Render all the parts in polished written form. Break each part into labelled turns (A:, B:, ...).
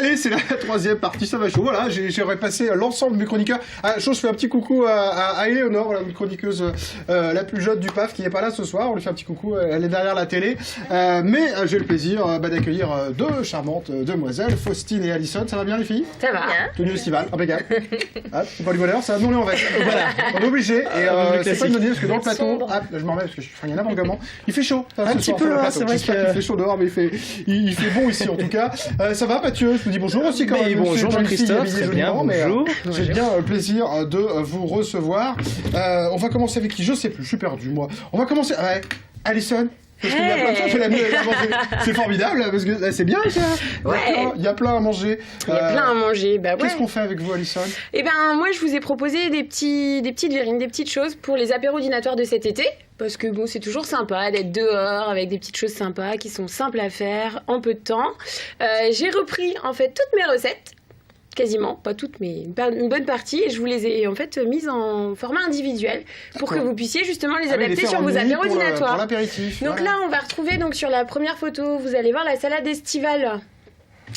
A: Et c'est la troisième partie, ça va chaud. Voilà, j'ai repassé l'ensemble de mes chroniqueurs. Je fais un petit coucou à Éléonore, voilà, une chroniqueuse la plus jeune du PAF qui n'est pas là ce soir. On lui fait un petit coucou, elle est derrière la télé. Mais j'ai le plaisir d'accueillir deux charmantes demoiselles, Faustine et Alison. Ça va bien les filles?
B: Ça va.
A: Tenue estivale, impeccable. C'est pas du bonheur, ça va, nous on est en veste. Voilà, on est obligé. Et c'est pas une bonne idée parce que dans le plateau, je m'en remets parce que je suis un avant-gamin. Il fait chaud.
C: Un petit peu, c'est vrai
A: qu'il fait chaud dehors, mais il fait bon ici en tout cas. Ça va Mathieu? Je vous dis bonjour aussi quand même.
C: Bonjour Jean-Christophe, très bien, bonjour.
A: J'ai bien le plaisir de vous recevoir. On va commencer avec qui? Je sais plus, je suis perdu moi. On va commencer avec Alison. Parce qu'il y a plein de choses à manger. C'est formidable, parce que c'est bien ça.
B: Ouais.
A: Il y a plein à manger.
B: Il y a plein à manger, bah ouais.
A: Qu'est-ce qu'on fait avec vous, Alison?
B: Eh ben, moi, je vous ai proposé des petites verrines, des petites choses pour les apéros dînatoires de cet été. Parce que bon, c'est toujours sympa d'être dehors avec des petites choses sympas qui sont simples à faire en peu de temps. J'ai repris, en fait, toutes mes recettes. Quasiment, pas toutes, mais une bonne partie. Et je vous les ai en fait mises en format individuel pour que vous puissiez justement les adapter sur vos apéros dînatoires.
A: Pour l'apéritif.
B: Donc là, on va retrouver donc sur la première photo, vous allez voir la salade estivale.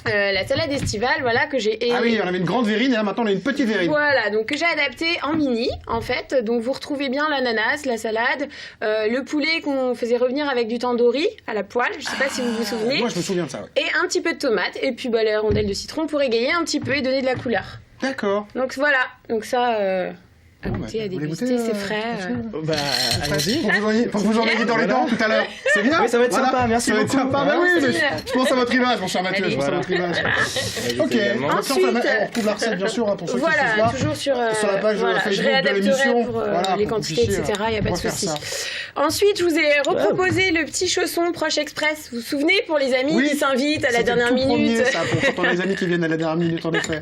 B: La salade estivale, voilà, que j'ai...
A: Ah oui, on avait une grande verrine et là maintenant on a une petite verrine.
B: Voilà, donc que j'ai adapté en mini, en fait. Donc vous retrouvez bien l'ananas, la salade, le poulet qu'on faisait revenir avec du tandoori à la poêle, je sais pas si vous vous souvenez.
A: Moi je me souviens de ça, ouais.
B: Et un petit peu de tomate, et puis les rondelles de citron pour égayer un petit peu et donner de la couleur.
A: D'accord.
B: Donc voilà, donc ça... à goûter, à déguster, c'est frais.
C: Bah, allez-y.
A: Faut que vous en ayez dans les dents tout à l'heure. C'est bien?
C: Oui, ça va être sympa, merci beaucoup.
A: Ça va être sympa, bah oui, mais je pense à votre image, mon cher Mathieu, je pense à votre image. Ok,
B: ensuite,
A: on retrouve la recette, bien sûr, pour ceux qui
B: voilà,
A: ce soir.
B: toujours sur
A: la page
B: je
A: Facebook de
B: réadapterai
A: l'émission.
B: pour
A: Voilà,
B: les
A: pour
B: quantités,
A: que vous
B: etc. Il n'y a pas de souci.
A: ça.
B: Ensuite, je vous ai reproposé le petit chausson Proche Express. Vous vous souvenez, pour les amis qui s'invitent à la dernière minute.
A: C'est ça, pour les amis qui viennent à la dernière minute, en effet.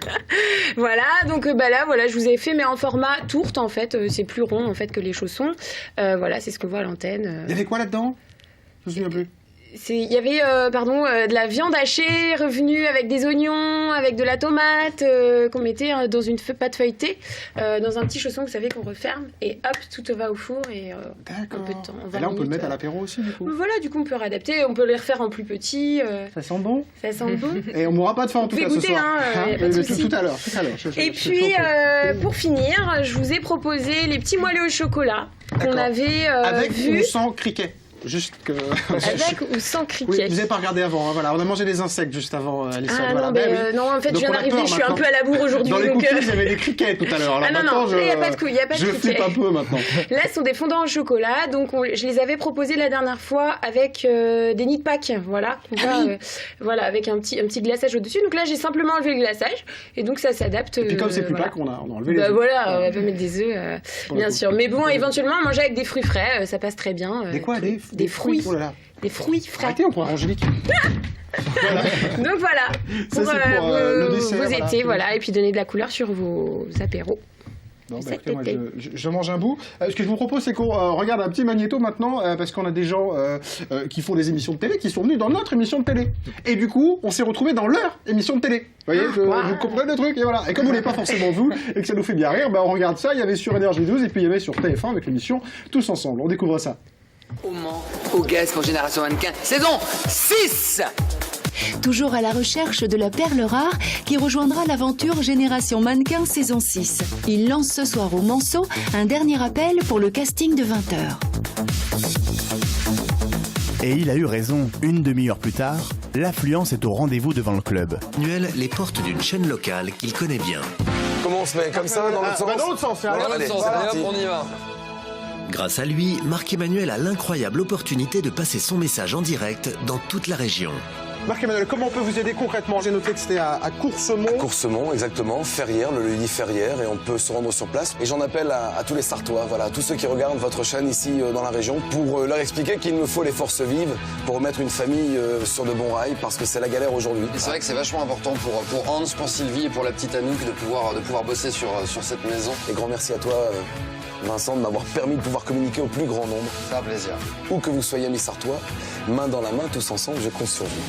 B: Voilà, donc là, voilà, je vous ai fait, mais en format tourte, en fait. C'est plus rond, en fait, que les chaussons. Voilà, c'est ce qu'on voit à l'antenne.
A: Il y avait quoi là-dedans? Je me souviens plus.
B: Il y avait de la viande hachée revenue avec des oignons, avec de la tomate qu'on mettait dans une pâte feuilletée, dans un petit chausson, vous savez, qu'on referme et hop, tout va au four et un peu de temps.
A: Et là, on peut le mettre à l'apéro aussi, du coup.
B: Voilà, du coup, on peut réadapter, on peut les refaire en plus petit.
C: Ça sent bon.
B: Ça sent bon.
A: Et on mourra pas de faim en tout cas ce soir. Tout à l'heure.
B: Et puis, pour finir, je vous ai proposé les petits moelleux au chocolat qu'on avait
A: avec
B: vu.
A: ou sans criquet? Juste que...
B: Avec ou sans criquet.
A: Oui, vous n'avez pas regardé avant, hein, voilà. On a mangé des insectes juste avant, Alison.
B: Ah
A: voilà.
B: non, non, en fait, je viens d'arriver, je suis un peu à la bourre aujourd'hui.
A: Dans les cookies, il y avait des criquets tout à l'heure.
B: Ah non, il n'y a pas de criquets.
A: Je flippe un peu maintenant.
B: Là, ce sont des fondants au chocolat. Donc, je les avais proposés la dernière fois avec des nids de Pâques. Voilà. Voilà, avec un petit glaçage au-dessus. Donc là, j'ai simplement enlevé le glaçage. Et donc, ça s'adapte.
A: Et puis, comme c'est plus Pâques, on a enlevé les œufs.
B: Voilà, on va mettre des œufs, bien sûr. Mais bon, éventuellement, manger avec des fruits frais, ça passe très bien.
A: Des quoi?
B: Des fruits. Des fruits frais.
A: Arrêtez, on pourra Angélique.
B: Voilà. Donc voilà, pour,
A: le dessert,
B: vos étés, voilà, et puis donner de la couleur sur vos apéros.
A: Bon, bah, écoutez, moi, je mange un bout. Ce que je vous propose, c'est qu'on regarde un petit magnéto maintenant, parce qu'on a des gens qui font des émissions de télé, qui sont venus dans notre émission de télé. Et du coup, on s'est retrouvés dans leur émission de télé. Vous voyez, vous comprenez le truc, et voilà. Et comme vous n'êtes pas forcément vous, et que ça nous fait bien rire, bah, on regarde ça. Il y avait sur Énergie 12, et puis il y avait sur TF1 avec l'émission Tous Ensemble. On découvre ça.
D: Au Mans, au Guest pour Génération Mannequin, saison 6.
E: Toujours à la recherche de la perle rare qui rejoindra l'aventure Génération Mannequin saison 6. Il lance ce soir au Manceau un dernier appel pour le casting de 20h.
F: Et il a eu raison. Une demi-heure plus tard, l'affluence est au rendez-vous devant le club.
G: Manuel les portes d'une chaîne locale qu'il connaît bien.
H: Comment on se met? Comme ça, dans l'autre sens?
A: Dans l'autre sens,
H: allez, c'est parti.
G: On y va. Grâce à lui, Marc-Emmanuel a l'incroyable opportunité de passer son message en direct dans toute la région.
A: Marc-Emmanuel, comment on peut vous aider concrètement? J'ai noté que c'était à Coursemont.
H: Coursemont, exactement, Ferrières, le lieu Ferrières, et on peut se rendre sur place. Et j'en appelle à tous les Sartois, voilà, à tous ceux qui regardent votre chaîne ici dans la région, pour leur expliquer qu'il me faut les forces vives pour remettre une famille sur de bons rails, parce que c'est la galère aujourd'hui.
I: Et c'est vrai que c'est vachement important pour Hans, pour Sylvie et pour la petite Anouk de pouvoir bosser sur cette maison.
H: Et grand merci à toi, Vincent, de m'avoir permis de pouvoir communiquer au plus grand nombre.
I: Ça fait plaisir.
H: Où que vous soyez, amis sartois, main dans la main, tous ensemble, je compte sur vous.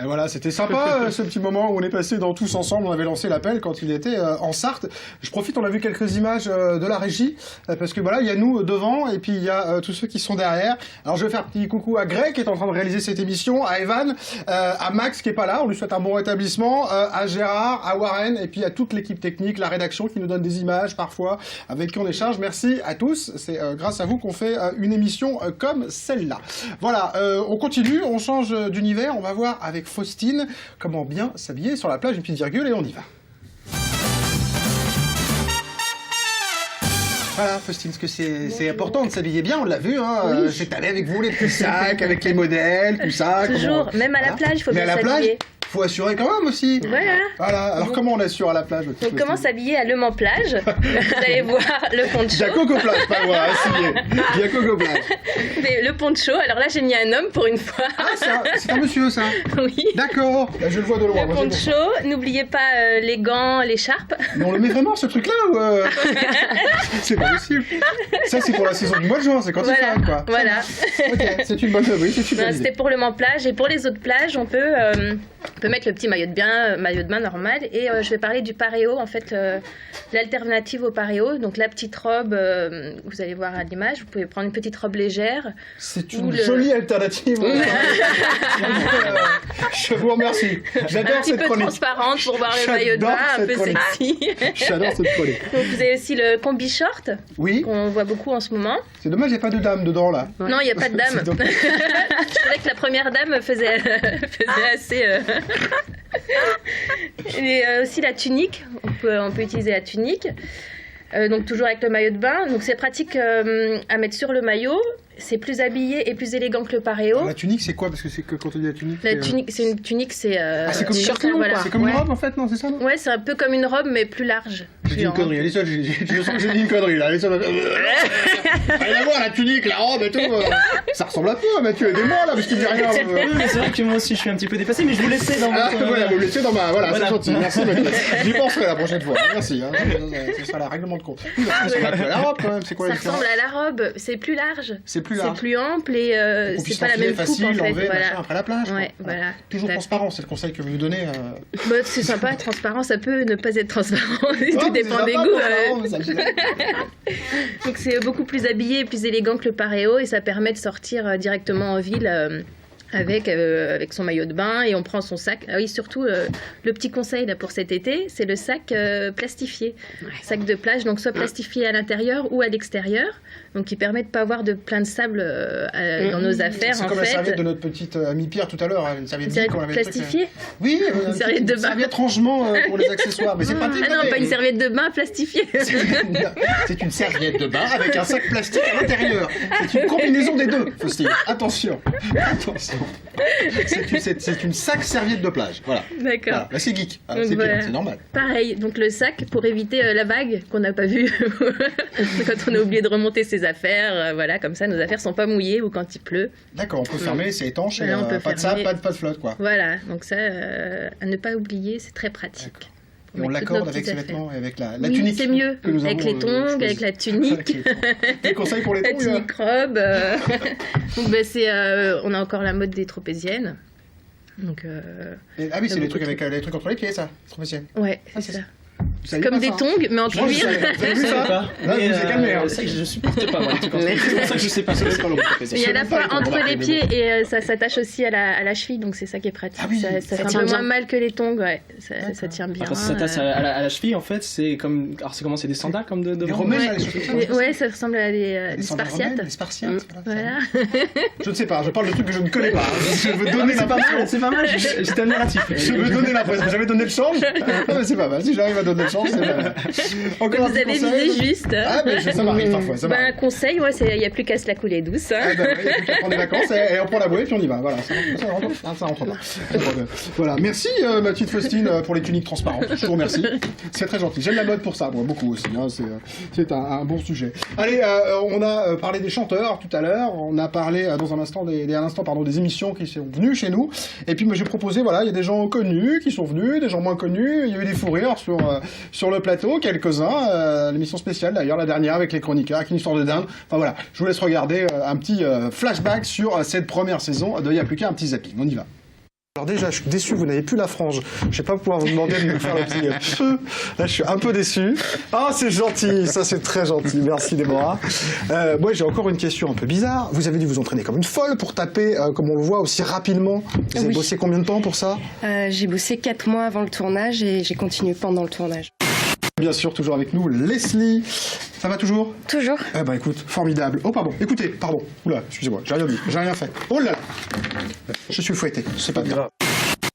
A: Et voilà, c'était sympa ce petit moment où on est passé dans Tous Ensemble. On avait lancé l'appel quand il était en Sarthe. Je profite, on a vu quelques images de la régie parce que voilà, il y a nous devant et puis il y a tous ceux qui sont derrière. Alors je vais faire un petit coucou à Greg qui est en train de réaliser cette émission, à Evan, à Max qui est pas là, on lui souhaite un bon rétablissement, à Gérard, à Warren et puis à toute l'équipe technique, la rédaction qui nous donne des images parfois avec qui on échange. Merci à tous, c'est grâce à vous qu'on fait une émission comme celle-là. Voilà, on continue, on change d'univers, on va voir avec Faustine comment bien s'habiller sur la plage, une petite virgule et on y va. Voilà, Faustine, parce que c'est important de s'habiller bien, on l'a vu, hein. Oui. J'ai allé avec vous les petits sacs, avec les modèles, tout ça.
J: Toujours, même à la plage, il faut bien s'habiller.
A: Faut assurer quand même aussi.
J: Voilà.
A: Alors comment on assure à la plage?
J: Donc comment s'habiller à Le Mans plage? Vous allez voir le poncho.
A: Bien coco plage, pas moi, signé. Bien coco plage.
J: Mais le poncho, alors là j'ai mis un homme pour une fois.
A: Ah, c'est un monsieur ça?
J: Oui.
A: D'accord, je le vois de loin.
J: Le poncho, n'oubliez pas les gants, l'écharpe.
A: Mais on le met vraiment ce truc-là ou c'est pas possible. Ça c'est pour la saison du mois de juin, c'est quand il fait quoi.
J: Voilà.
A: Ok, c'est une bonne idée, c'est super.
J: C'était pour Le Mans plage et pour les autres plages, on peut mettre le petit maillot de bain normal et je vais parler du paréo, en fait l'alternative au paréo, donc la petite robe, vous allez voir à l'image, vous pouvez prendre une petite robe légère.
A: C'est une jolie alternative. Je vous remercie. J'adore cette chronique.
J: Un petit peu transparente pour voir le maillot de bain, un peu sexy.
A: J'adore cette chronique.
J: Donc vous avez aussi le combi short, qu'on voit beaucoup en ce moment.
A: C'est dommage, il n'y a pas de dame dedans là.
J: Non, il n'y a pas de dame. Je trouvais que la première dame faisait assez... Et aussi la tunique, on peut utiliser la tunique, donc toujours avec le maillot de bain, donc c'est pratique à mettre sur le maillot, c'est plus habillé et plus élégant que le paréo.
A: Alors, la tunique c'est quoi? Parce que c'est que quand on dit la tunique...
J: La tunique, c'est une tunique, c'est...
A: c'est comme une short, voilà. C'est comme une robe en fait, non? C'est ça, non?
J: Ouais, c'est un peu comme une robe mais plus large.
A: J'ai dit une connerie, allez, je sens que j'ai dit une connerie là, allez, ça va... Allez la voir, la tunique, la robe et tout, ça ressemble à toi, Mathieu, aidez-moi là, parce qu'il dit rien.
C: Oui, mais c'est vrai que moi aussi je suis un petit peu dépassé, mais je vous laissais dans votre...
A: voilà, vous me laissez dans ma... Voilà, c'est gentil, merci Mathieu. J'y penserai la prochaine fois, merci. Ce sera la règlement de compte. Ça ressemble à la robe quand même, c'est quoi la différence?
J: Ça ressemble à la robe, c'est plus large.
A: C'est plus large.
J: C'est plus ample et c'est pas la même coupe en fait.
A: Voilà. Après la plage.
J: Ouais, voilà.
A: Toujours transparent, c'est le conseil que vous nous donnez.
J: Bah, c'est sympa, transparent, ça peut ne pas être transparent. Tout dépend des goûts. Donc c'est beaucoup plus habillé et plus élégant que le paréo et ça permet de sortir directement en ville. Avec son maillot de bain et on prend son sac. Ah oui, surtout, le petit conseil là, pour cet été, c'est le sac plastifié. Sac de plage, donc soit plastifié à l'intérieur ou à l'extérieur, donc qui permet de ne pas avoir plein de sable dans nos affaires.
A: C'est comme la serviette de notre petite amie Pierre tout à l'heure, une serviette
J: plastifiée.
A: Oui,
J: une serviette de bain.
A: Serviette rangement pour les accessoires, mais c'est pratique.
J: Ah non, pas une serviette de bain plastifiée.
A: C'est une serviette de bain avec un sac plastique à l'intérieur. C'est une combinaison des deux, Faustine. Attention. C'est une sac serviette de plage. Voilà.
J: D'accord.
A: Voilà. Là, c'est geek. Ah, c'est bien, c'est normal.
J: Pareil, donc le sac pour éviter la vague qu'on n'a pas vue quand on a oublié de remonter ses affaires. Voilà, comme ça, nos affaires sont pas mouillées ou quand il pleut.
A: D'accord, on peut fermer, c'est étanche,
J: voilà,
A: et pas de sable, pas de flotte, quoi.
J: Voilà, donc ça, à ne pas oublier, c'est très pratique.
A: Et on l'accorde avec ses vêtements et avec la tunique.
J: C'est mieux, avec les tongs, avec la tunique.
A: Des conseils pour les tongs?
J: La tunique robe. Donc, on a encore la mode des tropéziennes. Donc,
A: ah oui, c'est les trucs avec les trucs entre les pieds, ça, tropéziennes.
J: Ouais, c'est ça. C'est comme des tongs, mais en cuir.
A: Vous savez ça? Là, vous êtes calmé.
C: Je supporte pas, moi, c'est pour ça que je sais pas.
J: Il y a la fois entre les pieds et ça s'attache aussi à la cheville, donc c'est ça qui est pratique. Ça fait un peu moins mal que les tongs, ouais. Ça tient bien.
C: Quand ça s'attache à la cheville, en fait, c'est comme. Alors, c'est comment? C'est des sandales comme de
A: des romaines,
J: ouais, ça ressemble à des Spartiates.
A: Des Spartiates,
J: voilà.
A: Je ne sais pas, je parle de trucs que je ne connais pas. Je veux donner l'impression.
C: C'est pas mal, j'étais admiratif.
A: Je veux donner l'impression. J'avais donné le change. C'est pas mal. Si j'arrive à donner le change, c'est pas mal.
J: Encore vous avez visé juste.
A: Ah, mais ça m'arrive parfois.
J: Un conseil, il n'y a plus qu'à se la couler douce.
A: Ah, il n'y a plus qu'à prendre des vacances et on prend la bouée et puis on y va. Voilà, ça rentre pas. Voilà, merci ma petite Faustine pour les tuniques transparentes. Je vous remercie. C'est très gentil. J'aime la mode pour ça, moi, beaucoup aussi. Hein. C'est un bon sujet. Allez, on a parlé des chanteurs tout à l'heure. On a parlé dans un instant des émissions qui sont venues chez nous. Et puis, j'ai proposé, voilà, il y a des gens connus qui sont venus, des gens moins connus. Il y a eu des fous rires sur le plateau, quelques-uns. L'émission spéciale, d'ailleurs, la dernière avec les chroniqueurs, avec une histoire de dingue. Enfin voilà, je vous laisse regarder un petit flashback sur cette première saison de Il n'y a plus qu'à un petit zapping. On y va. Alors déjà, je suis déçu, vous n'avez plus la frange. Je vais pas pouvoir vous demander de me faire le petit peu. Là, je suis un peu déçu. Ah, c'est gentil, ça c'est très gentil. Merci Déborah. Moi, j'ai encore une question un peu bizarre. Vous avez dû vous entraîner comme une folle pour taper, comme on le voit, aussi rapidement. Vous avez bossé combien de temps pour ça?
K: J'ai bossé 4 mois avant le tournage et j'ai continué pendant le tournage.
A: Bien sûr, toujours avec nous, Leslie. Ça va toujours?
K: Toujours.
A: Eh ben écoute, formidable. Oh pardon, écoutez, pardon. Oula, excusez-moi, j'ai rien dit, j'ai rien fait. Oh là là. Je suis fouetté, c'est pas bien.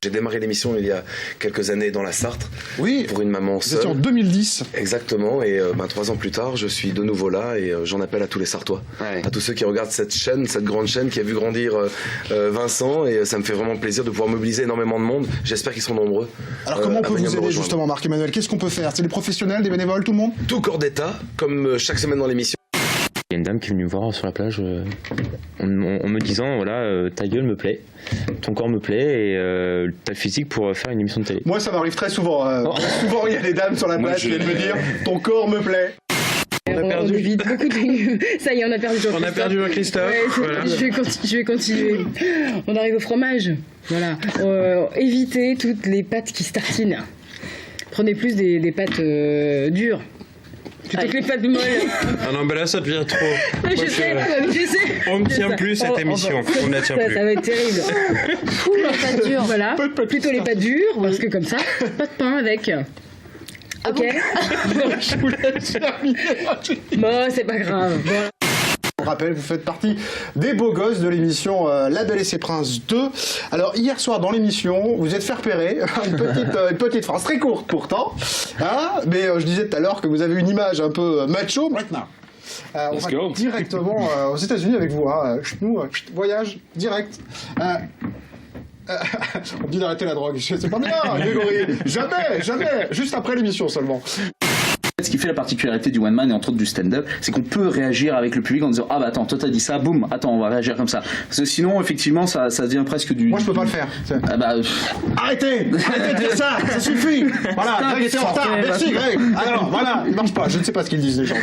L: J'ai démarré l'émission il y a quelques années dans la Sarthe.
A: Oui.
L: Pour une maman seule.
A: C'était en 2010.
L: Exactement. Et 3 ans plus tard, je suis de nouveau là et j'en appelle à tous les Sartois. Ouais. À tous ceux qui regardent cette chaîne, cette grande chaîne qui a vu grandir Vincent. Et ça me fait vraiment plaisir de pouvoir mobiliser énormément de monde. J'espère qu'ils sont nombreux.
A: Alors comment on peut vous aider justement, Marc-Emmanuel? Qu'est-ce qu'on peut faire? C'est des professionnels, des bénévoles, tout le monde?
L: Tout corps d'État, comme chaque semaine dans l'émission.
M: Il y a une dame qui est venue me voir sur la plage en me disant voilà, ta gueule me plaît, ton corps me plaît et ta physique pour faire une émission de télé.
A: Moi ça m'arrive très souvent. Souvent il y a des dames sur la plage qui viennent me dire ton corps me plaît.
J: On évite beaucoup de... Ça y est, on a perdu Jean-Christophe.
C: On a perdu Jean-Christophe.
J: Ouais, voilà. Je vais continuer. On arrive au fromage. Voilà. Évitez toutes les pâtes qui se tartinent. Prenez plus des pâtes dures. Plutôt que les pâtes molles.
N: Ah non, mais là, ça devient trop.
J: Je sais.
N: On ne tient plus cette émission. On ne la tient plus.
J: Ça va être terrible. Les pâtes dures. Voilà. Plutôt les pâtes dures, parce que comme ça, pas de pain avec. Ok.
A: Je vous laisse terminer.
J: Bon, c'est pas grave. Bon.
A: Je vous rappelle, vous faites partie des beaux gosses de l'émission La Belle et ses Princes 2. Alors hier soir dans l'émission, vous êtes fait repérer, une petite phrase très courte pourtant, hein, mais je disais tout à l'heure que vous avez une image un peu macho. Maintenant, on va directement aux États-Unis avec vous. Hein. Nous, voyage direct. On me dit d'arrêter la drogue. C'est pas bien, Grégory. Jamais. Juste après l'émission seulement.
O: Ce qui fait la particularité du one man et entre autres du stand-up, c'est qu'on peut réagir avec le public en disant ah bah attends, toi t'as dit ça, boum, attends, on va réagir comme ça. Parce que sinon effectivement ça devient presque du.
A: Moi je peux pas le faire.
O: Ah bah...
A: Arrêtez de dire ça suffit. Voilà, Greg était en retard. Merci Greg. Alors voilà, il marche pas. Je ne sais pas ce qu'ils disent les gens.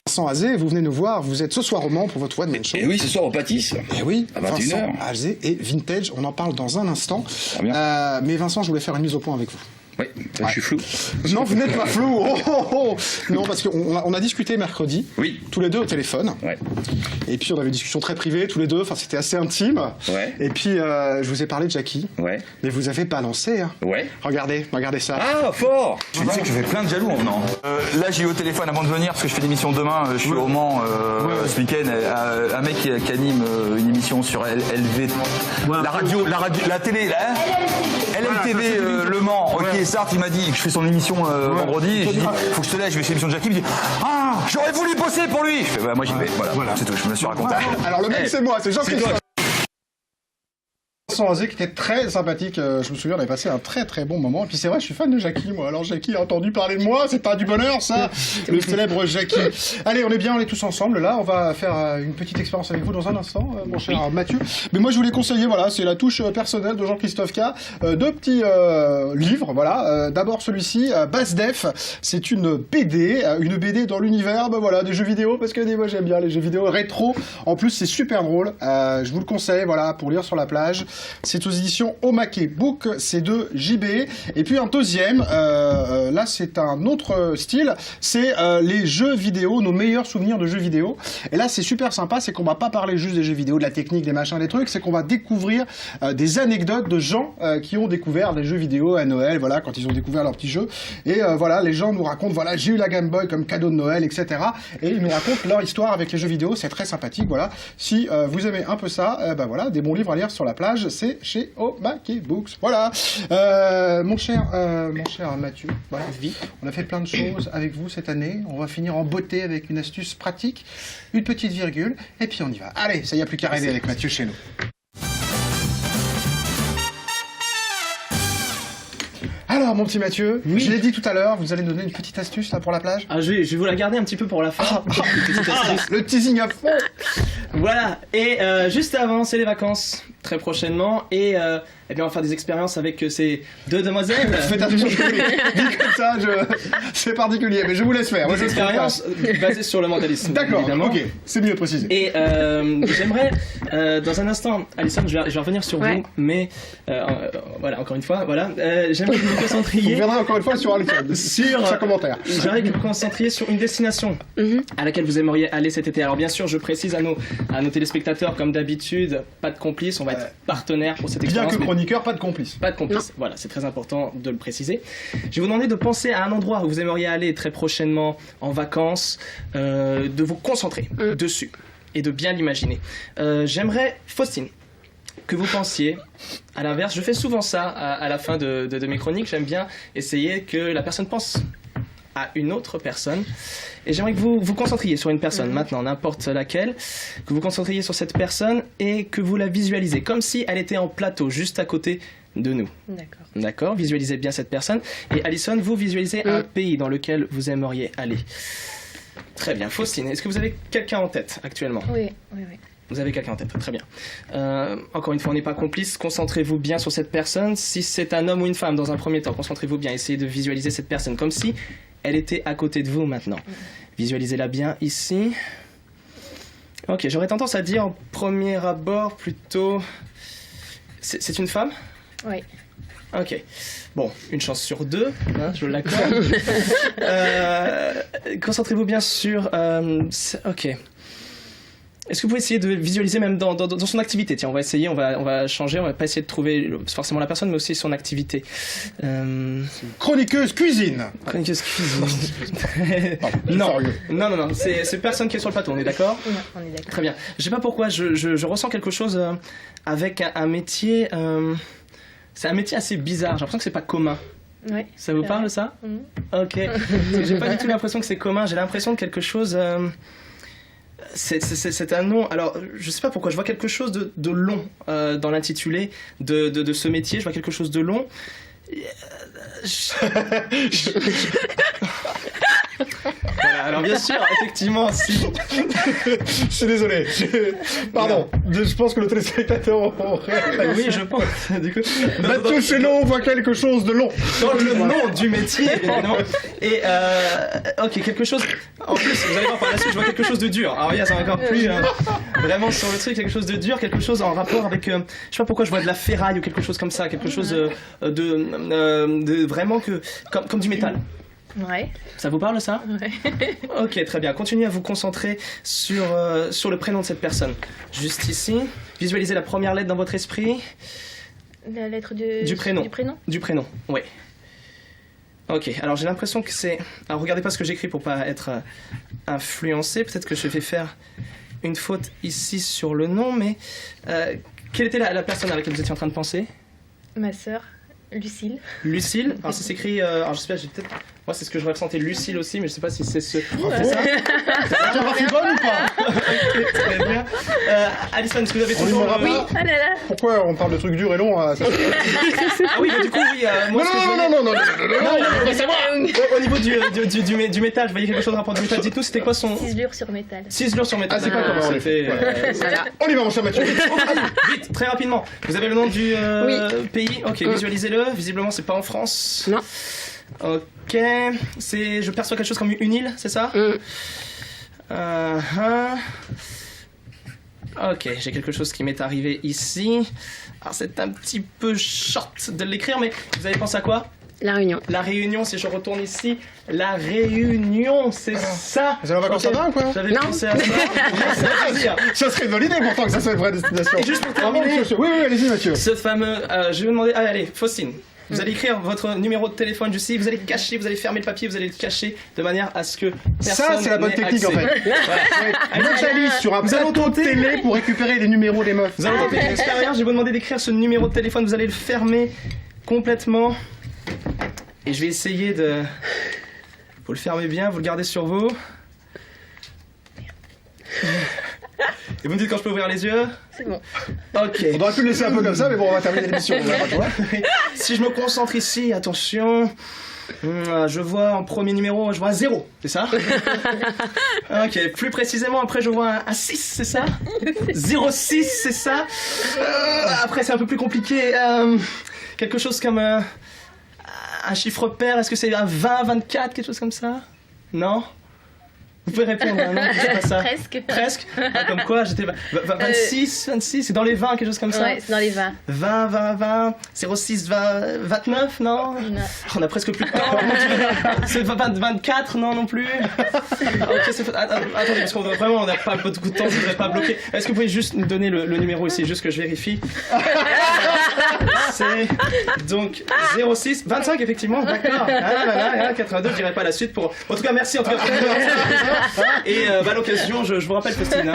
A: Vincent Azé, vous venez nous voir, vous êtes ce soir au Mans pour votre one man show.
P: Et oui, ce soir au Pâtisse.
A: Et oui,
P: à 21h.
A: Vincent Azé et Vintage, on en parle dans un instant. Mais Vincent, je voulais faire une mise au point avec vous.
P: Oui, je suis flou.
A: Non, vous n'êtes pas flou. Non, parce qu'on a discuté mercredi, tous les deux au téléphone. Ouais. Et puis on avait une discussion très privée, tous les deux. Enfin, c'était assez intime. Ouais. Et puis je vous ai parlé de Jackie. Ouais. Mais vous avez balancé. Hein. Ouais. Regardez ça.
P: Ah, fort. Tu sais que je fais plein de jaloux en venant. Là, j'ai eu au téléphone avant de venir parce que je fais l'émission demain. Je suis au Mans ce week-end. Un mec qui anime une émission sur LV, la radio, la télé, là. LMTV Le Mans. Ok. Sartre, il m'a dit que je fais son émission vendredi. J'ai dit, faut que je te laisse, je vais faire l'émission de Jackie. Il me dit, ah, j'aurais voulu bosser pour lui. Je fais, bah, moi j'y vais. Voilà. C'est tout, je me suis raconté.
A: Alors le mec, c'est moi, c'est Jean-Christophe. Vincent Azé qui était très sympathique, je me souviens, on avait passé un très très bon moment. Et puis c'est vrai, je suis fan de Jackie, moi. Alors Jackie a entendu parler de moi, c'est pas du bonheur ça, le célèbre Jackie. Allez, on est bien, on est tous ensemble là. On va faire une petite expérience avec vous dans un instant, mon cher Mathieu. Mais moi je voulais conseiller, voilà, c'est la touche personnelle de Jean-Christophe K. Deux petits livres, voilà. D'abord celui-ci, Bass Def, c'est une BD dans l'univers, voilà, des jeux vidéo, parce que moi j'aime bien les jeux vidéo rétro. En plus c'est super drôle, je vous le conseille, voilà, pour lire sur la plage. C'est aux éditions Omake Book, c'est de JB. Et puis un deuxième, là c'est un autre style, c'est les jeux vidéo, nos meilleurs souvenirs de jeux vidéo. Et là c'est super sympa, c'est qu'on va pas parler juste des jeux vidéo, de la technique, des machins, des trucs, c'est qu'on va découvrir des anecdotes de gens qui ont découvert des jeux vidéo à Noël, voilà, quand ils ont découvert leurs petits jeux. Et voilà, les gens nous racontent, voilà, j'ai eu la Game Boy comme cadeau de Noël, etc. Et ils nous racontent leur histoire avec les jeux vidéo, c'est très sympathique, voilà. Si vous aimez un peu ça, ben voilà, des bons livres à lire sur la plage, c'est chez Omake Books. Voilà. Mon cher Mathieu, voilà. On a fait plein de choses avec vous cette année. On va finir en beauté avec une astuce pratique, une petite virgule, et puis on y va. Allez, ça y a plus qu'à rêver avec Mathieu chez nous. Alors, mon petit Mathieu, je l'ai dit tout à l'heure, vous allez nous donner une petite astuce là pour la plage.
C: Ah, je vais vous la garder un petit peu pour la fin.
A: Le teasing à fond.
C: Voilà, et juste avant, c'est les vacances. très prochainement et eh bien, on va faire des expériences avec ces deux demoiselles.
A: Faites attention, dit comme ça, c'est particulier, mais je vous laisse faire.
C: Des expériences basées sur le mentalisme.
A: D'accord,
C: évidemment.
A: ok, c'est mieux de préciser.
C: Et j'aimerais, dans un instant, Alison, je vais revenir sur vous, mais voilà, encore une fois, voilà, j'aimerais que vous vous concentriez.
A: Vous reviendrez encore une fois sur Alison, sur sa commentaire.
C: J'aimerais que vous vous concentriez sur une destination à laquelle vous aimeriez aller cet été. Alors bien sûr, je précise à nos téléspectateurs, comme d'habitude, pas de complices, on va être partenaires pour cette expérience.
A: Bien que chroniqueur, pas de complice.
C: Pas de complice, voilà, c'est très important de le préciser. Je vais vous demander de penser à un endroit où vous aimeriez aller très prochainement en vacances, de vous concentrer dessus et de bien l'imaginer. J'aimerais, Faustine, que vous pensiez, à l'inverse, je fais souvent ça à la fin de mes chroniques, j'aime bien essayer que la personne pense à une autre personne. Et j'aimerais que vous vous concentriez sur une personne maintenant, n'importe laquelle, que vous concentriez sur cette personne et que vous la visualisez, comme si elle était en plateau, juste à côté de nous.
J: D'accord.
C: D'accord, visualisez bien cette personne. Et Alison, vous visualisez un pays dans lequel vous aimeriez aller. Très bien. Faustine, est-ce que vous avez quelqu'un en tête actuellement ?
J: Oui.
C: Vous avez quelqu'un en tête, très bien. Encore une fois, on n'est pas complice, concentrez-vous bien sur cette personne. Si c'est un homme ou une femme, dans un premier temps, concentrez-vous bien, essayez de visualiser cette personne comme si elle était à côté de vous maintenant. Visualisez-la bien ici. Ok, j'aurais tendance à dire en premier abord plutôt... C'est une femme ?
J: Oui.
C: Ok. Bon, une chance sur deux, hein, je l'accorde. Concentrez-vous bien sur... ok. Est-ce que vous pouvez essayer de visualiser même dans son activité ? Tiens, on va essayer, on va changer, on va pas essayer de trouver forcément la personne, mais aussi son activité.
A: Chroniqueuse cuisine.
C: Chroniqueuse cuisine. Non, c'est personne qui est sur le plateau, on est d'accord ?
J: Non, on est d'accord.
C: Très bien. Je sais pas pourquoi, je ressens quelque chose avec un métier... c'est un métier assez bizarre, j'ai l'impression que c'est pas commun.
J: Ouais,
C: ça vous parle, ça ? Ok. J'ai pas du tout l'impression que c'est commun, j'ai l'impression de quelque chose... C'est un nom, alors je sais pas pourquoi, je vois quelque chose de long dans l'intitulé de ce métier, je vois quelque chose de long. Voilà, alors bien sûr, effectivement, si...
A: Je suis désolé. Pardon, je pense que le téléspectateur aurait...
C: Oui, je pense. Du coup,
A: Mathieu Chénaud voit quelque chose de long.
C: Dans le nom du métier, évidemment. Et ok, quelque chose... En plus, vous allez voir par la suite, je vois quelque chose de dur. Alors, c'est encore plus... vraiment sur le truc, quelque chose de dur, quelque chose en rapport avec... je sais pas pourquoi je vois de la ferraille ou quelque chose comme ça, quelque chose de vraiment que... Comme du métal.
J: Ouais.
C: Ça vous parle, ça ?
J: Ouais.
C: Ok, très bien. Continuez à vous concentrer sur le prénom de cette personne. Juste ici. Visualisez la première lettre dans votre esprit.
J: La lettre
C: du prénom.
J: Du prénom,
C: oui. Ok, alors j'ai l'impression que c'est... Alors regardez pas ce que j'écris pour pas être influencé. Peut-être que je vais faire une faute ici sur le nom, mais... quelle était la personne à laquelle vous étiez en train de penser ?
J: Ma sœur, Lucille.
C: Lucille, alors ça s'écrit... alors je sais pas, j'ai peut-être... Moi c'est ce que je ressentais, Lucille aussi, mais je sais pas si c'est ce...
A: C'est ça ? Cartographie bonne ou pas ?
C: Très bien. Alison, est-ce que vous avez toujours...
J: Oui, oh là là.
A: Pourquoi on parle de trucs durs et longs
C: Ah oui, bah, du coup, oui, moi
A: non,
C: au niveau du métal, je voyais quelque chose de rapport du métal. Dites-nous, c'était quoi son...
J: Ciselure sur métal.
C: Ciselure sur métal.
A: Ah, c'est pas comment on les fait. On y va, mon cher Mathieu.
C: Vite, très rapidement. Vous avez le nom du pays ? Ok, visualisez-le. Visiblement, c'est pas en France.
B: Non.
C: Ok, je perçois quelque chose comme une île, c'est ça ? Ok, j'ai quelque chose qui m'est arrivé ici. Alors c'est un petit peu short de l'écrire, mais vous avez pensé à quoi ?
B: La Réunion.
C: La Réunion, si je retourne ici, la Réunion, c'est ça.
A: Vous avez vacances à main ou quoi ?
C: J'avais pensé à ça.
A: Ça serait une bonne idée pourtant que ça soit une vraie destination.
C: Et juste pour terminer,
A: oui, allez-y Mathieu.
C: Ce fameux, je vais vous demander, allez, Faustine. Vous allez écrire votre numéro de téléphone juste ici, vous allez le cacher, vous allez fermer le papier, vous allez le cacher de manière à ce que personne
A: ça, c'est la bonne technique
C: accès.
A: en fait. Mentaliste sur un plateau de télé pour récupérer les numéros des meufs.
C: Vous allez tenter une expérience, je vais vous demander d'écrire ce numéro de téléphone, vous allez le fermer complètement. Et je vais essayer de... Vous le fermez bien, vous le gardez sur vous. Et vous me dites quand je peux ouvrir les yeux ?
J: C'est bon.
C: Ok.
A: On aurait pu le laisser un peu comme ça, mais bon, on va terminer l'émission.
C: Si je me concentre ici, attention. Je vois en premier numéro, je vois un 0, c'est ça? Ok, plus précisément, après je vois un 6, c'est ça? 0,6, c'est ça? Après c'est un peu plus compliqué. Quelque chose comme un chiffre pair, est-ce que c'est un 20, 24, quelque chose comme ça? Non? Vous pouvez répondre, non? C'est pas ça. Presque. Ah, comme quoi, j'étais 26, c'est dans les 20, quelque chose comme ça?
J: Ouais, c'est dans les 20.
C: 20, 06, 29, non? On a presque plus de temps. C'est 24, non plus? Ok, attendez, parce qu'on vraiment, on n'a pas beaucoup de temps, je ne voudrais pas bloquer. Est-ce que vous pouvez juste nous donner le numéro ici, juste que je vérifie? C'est donc 06, 25 effectivement, d'accord. 82, je dirais pas la suite pour... En tout cas, merci en tout cas. Et à l'occasion, je vous rappelle Faustine.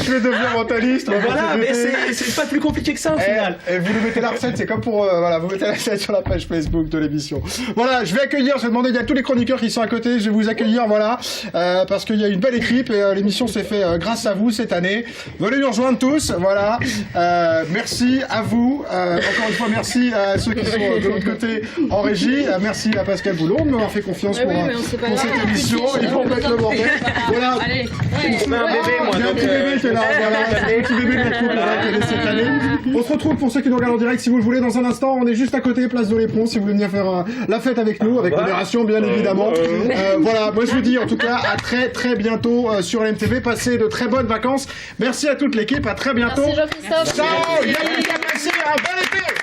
A: Je vais devenir mentaliste.
C: Voilà, mais c'est pas plus compliqué que ça au final.
A: Et vous nous mettez la recette, c'est comme pour... vous mettez la recette sur la page Facebook de l'émission. Voilà, je vais demander, il y a tous les chroniqueurs qui sont à côté, je vais vous accueillir, voilà, parce qu'il y a une belle équipe et l'émission s'est fait grâce à vous cette année. Venez nous rejoindre tous, voilà. Merci à vous. Encore une fois, merci à ceux qui sont de l'autre côté en régie. Merci à Pascal Boulon de m'avoir fait confiance pour cette émission. Il faut mettre le bordel. Voilà.
N: Allez. Je mets un bébé, moi.
A: Il y a un petit bébé qui est là. Voilà. Un petit bébé de la coupe là, qui est né cette année. On se retrouve pour ceux qui nous regardent en direct, si vous le voulez, dans un instant. On est juste à côté, place de l'Éperon, si vous voulez venir faire la fête avec nous, avec modération, bien évidemment. Voilà. Moi, je vous dis en tout cas à très très bientôt sur LMTV. Passez de très bonnes vacances. Merci à toute l'équipe. À très bientôt.
J: Merci Jean-Christophe.
A: Ciao. Yannick, merci. Un bon été.